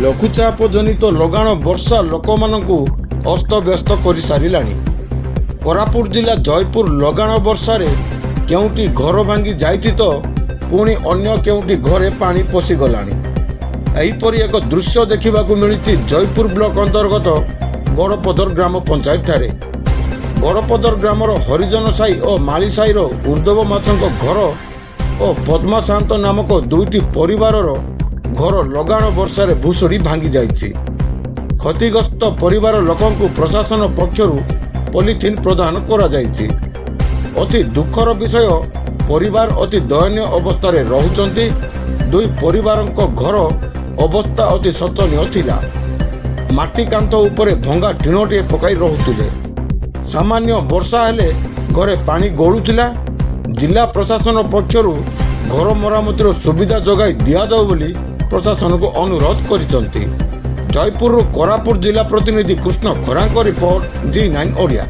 ଲଘୁଚାପ ଜନିତ ଲଗାଣ ବର୍ଷା ଲୋକମାନଙ୍କୁ ଅସ୍ତବ୍ୟସ୍ତ କରିସାରିଲାଣି। କୋରାପୁଟ ଜିଲ୍ଲା ଜୟପୁର ଲଗାଣ ବର୍ଷାରେ କେଉଁଠି ଘର ଭାଙ୍ଗି ଯାଇଛି ତ ପୁଣି ଅନ୍ୟ କେଉଁଠି ଘରେ ପାଣି ପଶିଗଲାଣି। ଏହିପରି ଏକ ଦୃଶ୍ୟ ଦେଖିବାକୁ ମିଳିଛି ଜୟପୁର ବ୍ଲକ ଅନ୍ତର୍ଗତ ଗଡ଼ପଦର ଗ୍ରାମ ପଞ୍ଚାୟତଠାରେ। ଗଡ଼ପଦର ଗ୍ରାମର ହରିଜନ ସାହି ଓ ମାଳି ସାହିର ଉର୍ଦ୍ଧବ ମାଛଙ୍କ ଘର ଓ ପଦ୍ମା ସାନ୍ତ ନାମକ ଦୁଇଟି ପରିବାରର ଘର ଲଗାଣ ବର୍ଷାରେ ଭୁଶୁଡ଼ି ଭାଙ୍ଗି ଯାଇଛି। କ୍ଷତିଗ୍ରସ୍ତ ପରିବାର ଲୋକଙ୍କୁ ପ୍ରଶାସନ ପକ୍ଷରୁ ପଲିଥିନ୍ ପ୍ରଦାନ କରାଯାଇଛି। ଅତି ଦୁଃଖର ବିଷୟ, ପରିବାର ଅତି ଦୟନୀୟ ଅବସ୍ଥାରେ ରହୁଛନ୍ତି। ଦୁଇ ପରିବାରଙ୍କ ଘର ଅବସ୍ଥା ଅତି ଶୋଚନୀୟ ଥିଲା। ମାଟି କାନ୍ଥ ଉପରେ ଭଙ୍ଗା ଟିଣଟିଏ ପକାଇ ରହୁଥିଲେ। ସାମାନ୍ୟ ବର୍ଷା ହେଲେ ଘରେ ପାଣି ଗଳୁଥିଲା। ଜିଲ୍ଲା ପ୍ରଶାସନ ପକ୍ଷରୁ ଘର ମରାମତିର ସୁବିଧା ଯୋଗାଇ ଦିଆଯାଉ ବୋଲି ପ୍ରଶାସନକୁ ଅନୁରୋଧ କରିଛନ୍ତି। ଜୟପୁରରୁ କୋରାପୁଟ ଜିଲ୍ଲା ପ୍ରତିନିଧି କୃଷ୍ଣ ଖରାଙ୍କ ରିପୋର୍ଟ, G9 ଓଡ଼ିଆ।